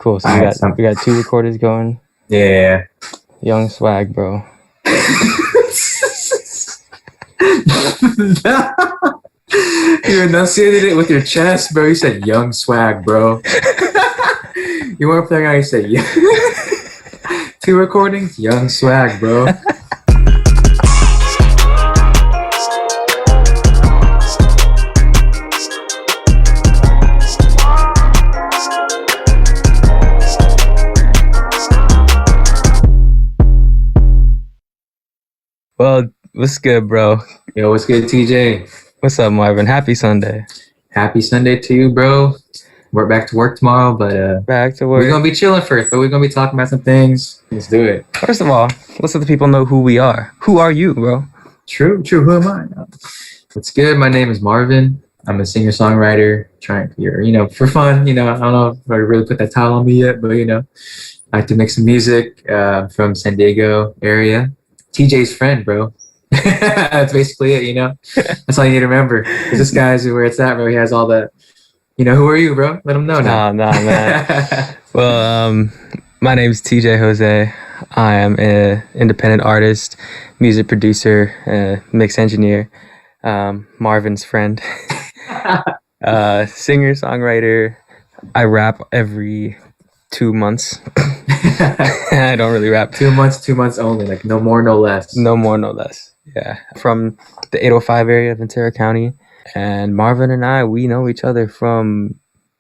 Cool. So we got 2 recorders going. Yeah. Young swag, bro. You enunciated it with your chest, bro. You said young swag, bro. You weren't playing out, you said yeah. 2 recordings, young swag, bro. Well, what's good, bro? Yo, what's good, TJ? What's up, Marvin? Happy Sunday. Happy Sunday to you, bro. We're back to work tomorrow, but back to work. We're gonna be chilling first, but we're gonna be talking about some things. Let's do it. First of all, let's let the people know who we are. Who are you, bro? True. Who am I? What's good? My name is Marvin. I'm a singer-songwriter, for fun. I don't know if I really put that title on me yet, but I like to make some music. From San Diego area. TJ's friend, bro. That's basically it. That's all you need to remember. Because this guy's where it's at, bro. He has all the. Who are you, bro? Let him know now. Nah, man. Well, my name's TJ Jose. I am an independent artist, music producer, mix engineer, Marvin's friend, singer, songwriter. I rap every 2 months. I don't really rap. 2 months, 2 months only. Like no more, no less. No more, no less. Yeah. From the 805 area of Ventura County. And Marvin and I, we know each other from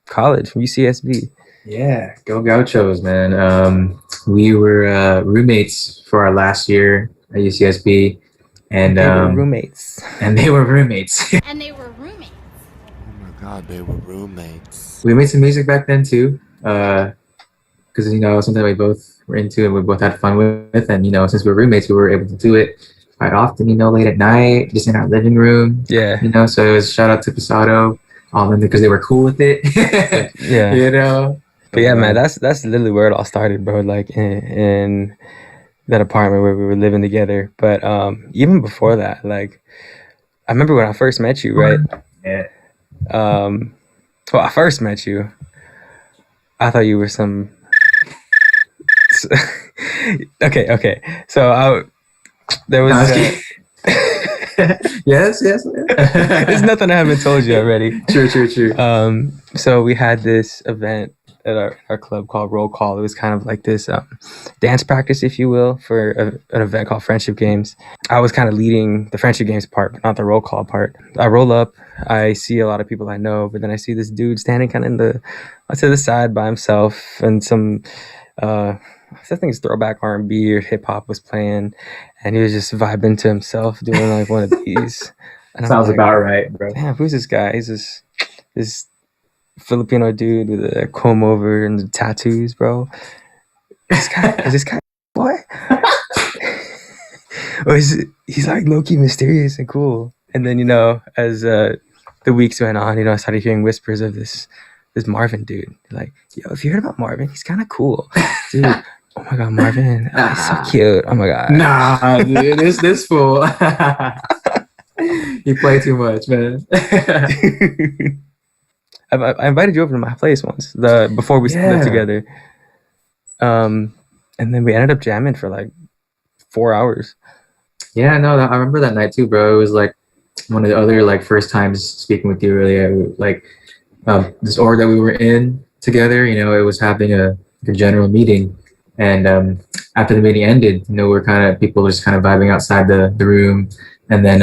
college, from UCSB. Yeah, go Gauchos, man. We were roommates for our last year at UCSB. And they were roommates. And they were roommates. And they were roommates. Oh my God, they were roommates. We made some music back then too. Because something we both were into and we both had fun with, and since we're roommates, we were able to do it quite often. Late at night, just in our living room. Yeah. So it was shout out to Pasado, all of them because they were cool with it. Yeah. But yeah, man, that's literally where it all started, bro. Like in that apartment where we were living together. But even before that, like I remember when I first met you, right? Yeah. Well, I first met you. I thought you were some. Okay. So there was. Yes. There's nothing I haven't told you already. True. So we had this event at our club called Roll Call. It was kind of like this dance practice, if you will, for an event called Friendship Games. I was kind of leading the Friendship Games part, but not the roll call part. I roll up, I see a lot of people I know, but then I see this dude standing kind of to the side by himself, and some I think it's throwback R&B or hip hop was playing, and he was just vibing to himself, doing like one of these. And Sounds about right, bro. Damn, who's this guy? He's this Filipino dude with a comb over and the tattoos, bro. Is this guy boy? Or he's like low-key mysterious and cool. And then as the weeks went on, I started hearing whispers of this Marvin dude. Like, yo, if you heard about Marvin, he's kind of cool, dude. Oh my God, Marvin, he's so cute. Oh my God. Nah, dude, this fool. You play too much, man. I invited you over to my place once, before we lived together. And then we ended up jamming for like 4 hours. Yeah, no, I remember that night too, bro. It was like one of the other like first times speaking with you earlier. Like this org that we were in together, it was having a general meeting. And after the meeting ended, people were just kind of vibing outside the room. And then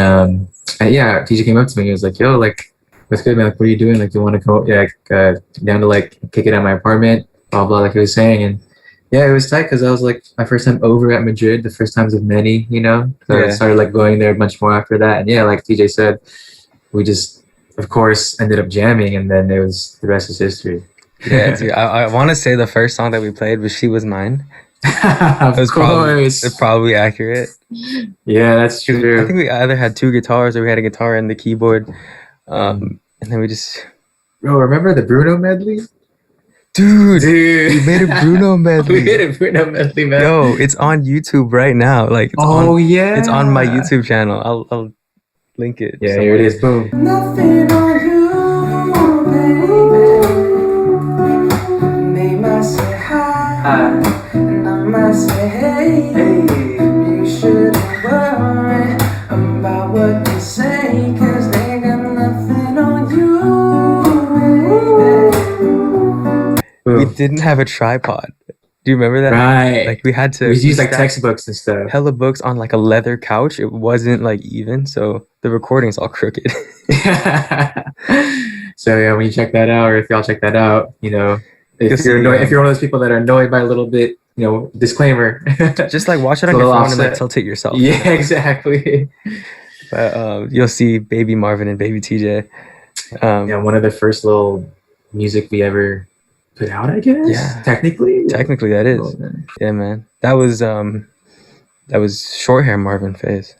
TJ came up to me. He was like, yo, like, what's good, man? Like, what are you doing? Like, you want to come down to like kick it at my apartment, blah blah, like he was saying. And yeah, it was tight because I was like my first time over at Madrid, the first times of many, So I started like going there much more after that. And yeah, like TJ said, we just of course ended up jamming, and then the rest is history. Yeah, dude, I want to say the first song that we played was "She Was Mine." Of course. It's probably accurate. Yeah, that's true. I think we either had 2 guitars or we had a guitar and the keyboard. And then we just... Bro, remember the Bruno medley? Dude, we made a Bruno medley. We made a Bruno medley, man. Yo, it's on YouTube right now. Like, it's on my YouTube channel. I'll link it. Yeah, somewhere. Here it is. Boom. Nothing on you, baby. Made myself And I might say, hey, you shouldn't worry about what they say, cause they got nothing on you, baby. We didn't have a tripod. Do you remember that? Right. Like we had to use like textbooks and stuff. Hella books on like a leather couch. It wasn't like even, so the recording's all crooked. So yeah, when you check that out, or if y'all check that out, you know, if you're annoyed, if you're one of those people that are annoyed by a little bit, you know, disclaimer. Just like watch it on your phone and like tilt it yourself. Yeah, exactly. But you'll see baby Marvin and baby TJ. Yeah, one of the first little music we ever put out, I guess. Yeah. Technically that is. Oh, yeah, man. That was short hair Marvin phase.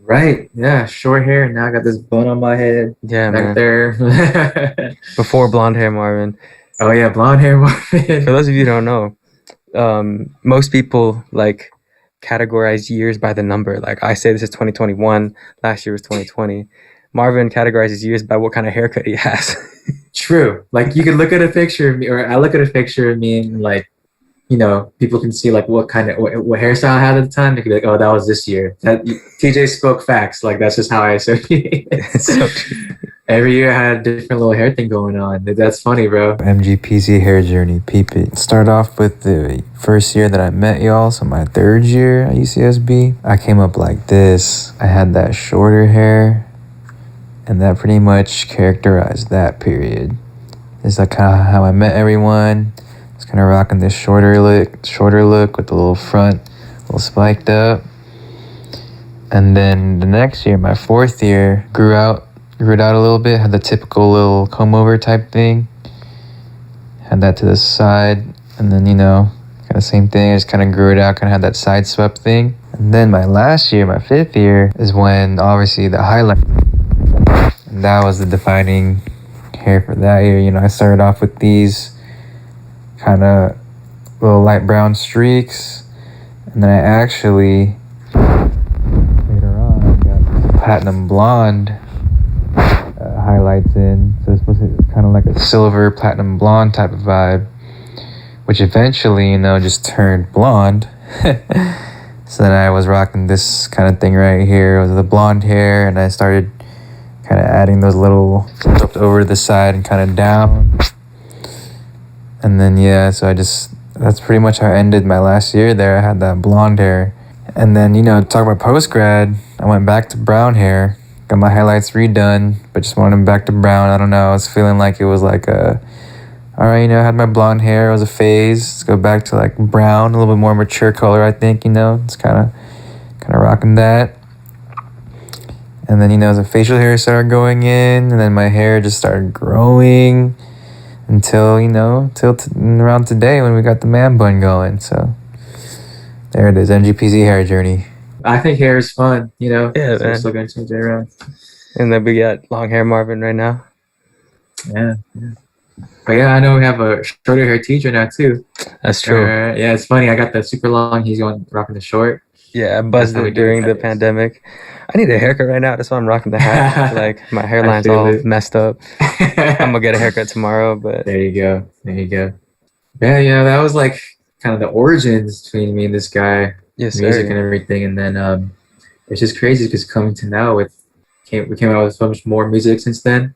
Right. Yeah, short hair, and now I got this bun on my head. Yeah, back man. There. Before blonde hair Marvin. Oh yeah, blonde hair Marvin. For those of you who don't know, most people like categorize years by the number. Like I say this is 2021, last year was 2020. Marvin categorizes years by what kind of haircut he has. True. Like you could look at a picture of me, or I look at a picture of me, and like, you know, people can see like what kind of what hairstyle I had at the time. They could be like, oh, that was this year. That TJ spoke facts. Like that's just how I associate it. So true. Every year I had a different little hair thing going on. That's funny, bro. MGPEEZY hair journey. Peep it. Start off with the first year that I met y'all. So my third year at UCSB, I came up like this. I had that shorter hair, and that pretty much characterized that period. It's like how I met everyone. It's kind of rocking this shorter look with the little front, a little spiked up. And then the next year, my fourth year, grew it out a little bit, had the typical little comb over type thing. Had that to the side, and then, you know, kind of same thing, I just kind of grew it out, kind of had that side swept thing. And then my last year, my fifth year, is when obviously the highlight, and that was the defining hair for that year. You know, I started off with these kind of little light brown streaks, and then I actually later on got platinum blonde highlights in, so it's kind of like a silver platinum blonde type of vibe, which eventually, you know, just turned blonde. So then I was rocking this kind of thing right here. It was the blonde hair, and I started kind of adding those little up over the side and kind of down. And then, yeah, so that's pretty much how I ended my last year there. I had that blonde hair. And then, you know, talk about post-grad, I went back to brown hair, got my highlights redone, but just wanted them back to brown. I don't know, I was feeling like it was like all right, you know, I had my blonde hair, it was a phase. Let's go back to like brown, a little bit more mature color, I think, you know. It's kind of rocking that. And then, you know, the facial hair started going in, and then my hair just started growing until, you know, around today when we got the man bun going. So there it is, MGPEEZY hair journey. I think hair is fun, you know. Yeah, so man. We're still gonna change it around. And then we got long hair Marvin right now. Yeah. But yeah, I know we have a shorter hair teacher now too. That's true. Yeah, it's funny. I got the super long. He's rocking the short. Yeah, I buzzed it during the pandemic. I need a haircut right now. That's why I'm rocking the hat. Like my hairline's all messed up. I'm gonna get a haircut tomorrow. But there you go. Yeah, that was like kind of the origins between me and this guy. Yes, music sir. And everything, and then it's just crazy because coming to now we came out with so much more music since then.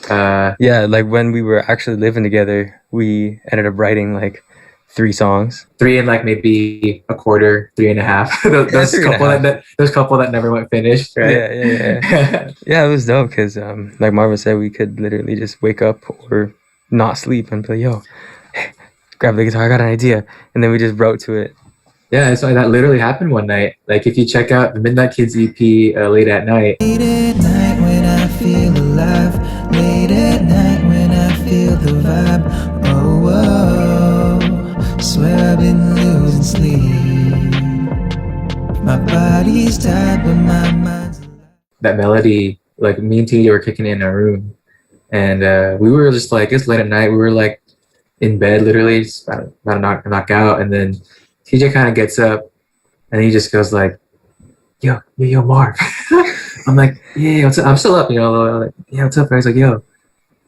Yeah, like when we were actually living together, we ended up writing like 3 songs. 3 and like maybe a quarter, 3.5. those couple that never went finished, right? Yeah. Yeah, it was dope because like Marvin said, we could literally just wake up or not sleep and be like, yo, hey, grab the guitar, I got an idea. And then we just wrote to it. Yeah, so that literally happened one night. Like if you check out the Midnite Kidz EP, Late at Night. Late at night when I feel alive. Late at night when I feel the vibe. Oh, swear I've been losing sleep. My body's tired but my mind's... That melody, like me and TJ were kicking it in our room. And we were just like, it's late at night. We were like in bed literally, just about to knock out. And then TJ kind of gets up and he just goes like, yo, Marv. I'm like, yeah, what's up? I'm still up, you know, like, yeah, what's up? I was like, yo,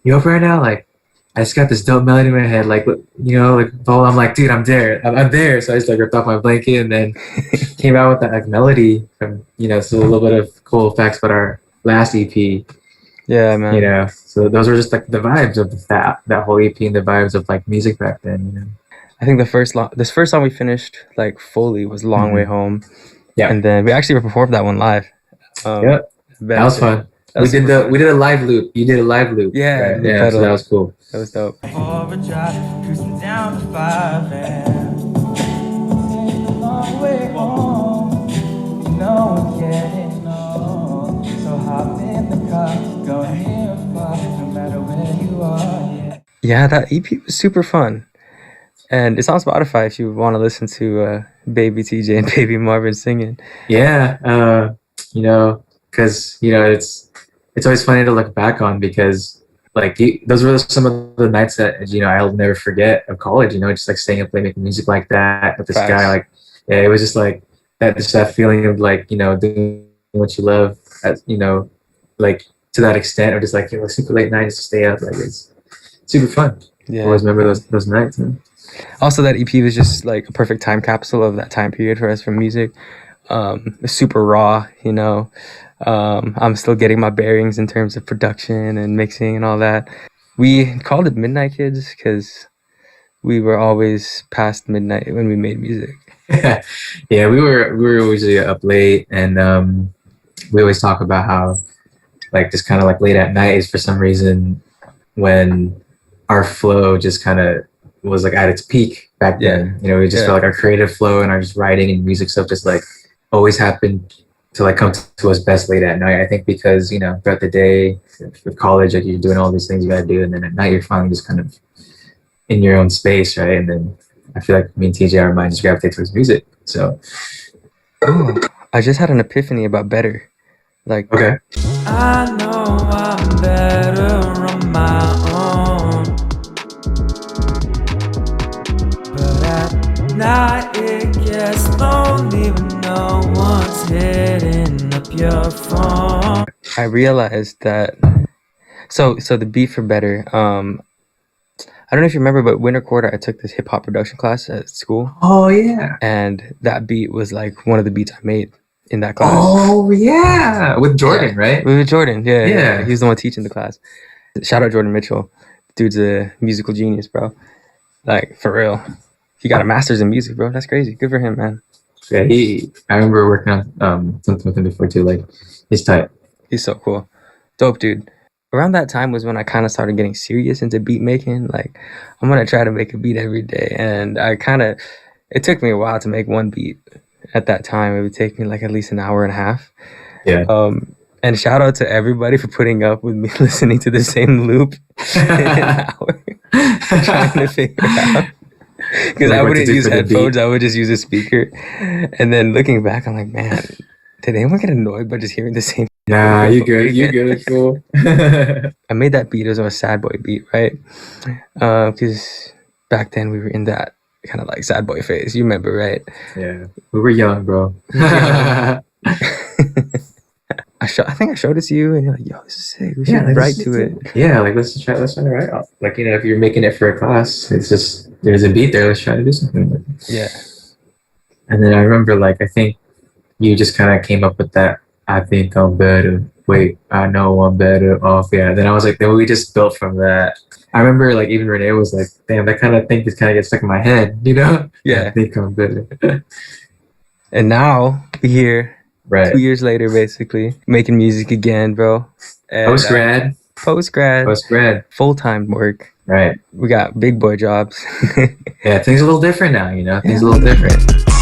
you up right now? Like, I just got this dope melody in my head, like, you know, like, oh, I'm like, dude, I'm there, I'm there. So I just like ripped off my blanket and then came out with that like melody from, you know, so a little bit of cool facts about our last EP, Yeah, man. you know. So those were just like the vibes of that whole EP and the vibes of like music back then, you know. I think this first song we finished like fully was "Long Way Home." Yeah. And then we actually performed that one live. Yep. That was fun. We did a live loop. You did a live loop. Yeah, right? the Yeah. pedal. So that was cool. That was dope. Overdrive, cruising down to 5 a.m. Take a long way home. You know we're getting old. So hop in the car, go near or far, no matter where you are. Yeah. Yeah, that EP was super fun. And it's on Spotify if you want to listen to Baby TJ and Baby Marvin singing. Yeah. You know, because you know it's always funny to look back on because like those were some of the nights that you know I'll never forget of college. You know, just like staying up late making music like that with this Facts. guy. Like, yeah, it was just like that feeling of like you know doing what you love. You know, like to that extent, or just like you know super late nights to stay up. Like it's super fun. I Yeah. always remember those nights. Man. Also, that EP was just like a perfect time capsule of that time period for us for music. It's super raw, you know. I'm still getting my bearings in terms of production and mixing and all that. We called it Midnite Kidz because we were always past midnight when we made music. Yeah, we were usually up late, and we always talk about how like just kind of like late at night is for some reason when our flow just kind of was like at its peak back then. You know, we just felt like our creative flow and our just writing and music stuff just like always happened to like come to us best late at night. I think because you know throughout the day with college, like you're doing all these things you gotta do, and then at night you're finally just kind of in your own space, right? And then I feel like me and TJ, our mind just gravitate towards music. So I just had an epiphany about better. Like, okay. I know I'm better on my own, but at night it gets lonely when no one's hitting up your phone. I realized that. So the beat for better. I don't know if you remember, but winter quarter I took this hip hop production class at school. Oh yeah. And that beat was like one of the beats I made in that class. Oh yeah, with Jordan, right? With Jordan, yeah. Yeah. He was the one teaching the class. Shout out Jordan Mitchell. Dude's a musical genius, bro. Like, for real. He got a master's in music, bro. That's crazy. Good for him, man. Yeah, I remember working on something with him before too. Like, he's tight. He's so cool. Dope dude. Around that time was when I kind of started getting serious into beat making. Like, I'm going to try to make a beat every day. And it took me a while to make one beat at that time. It would take me like at least an hour and a half. Yeah. And shout out to everybody for putting up with me listening to the same loop in an hour, trying to figure out. Because I wouldn't use headphones, I would just use a speaker. And then looking back, I'm like, man, did anyone get annoyed by just hearing the same? Nah, you good. You good. It's cool. I made that beat as a sad boy beat, right? Because back then we were in that kind of like sad boy phase. You remember, right? Yeah, we were young, bro. I think I showed it to you, and you're like, "Yo, this is sick. We should write to it." Yeah, like let's try to write off. Like you know, if you're making it for a class, it's just there's a beat there. Let's try to do something with it. Yeah. And then I remember, like I think you just kind of came up with that. I think I'm better. Wait, I know I'm better off. Yeah. Then I was like, then we just built from that. I remember, like even Renee was like, "Damn, that kind of thing just kind of gets stuck in my head," you know? Yeah. I think I'm better. And now we're here. Right. 2 years later, basically making music again, bro. Post grad. Post grad. Full time work. Right. We got big boy jobs. Yeah, things are a little different now. You know, things are a little different.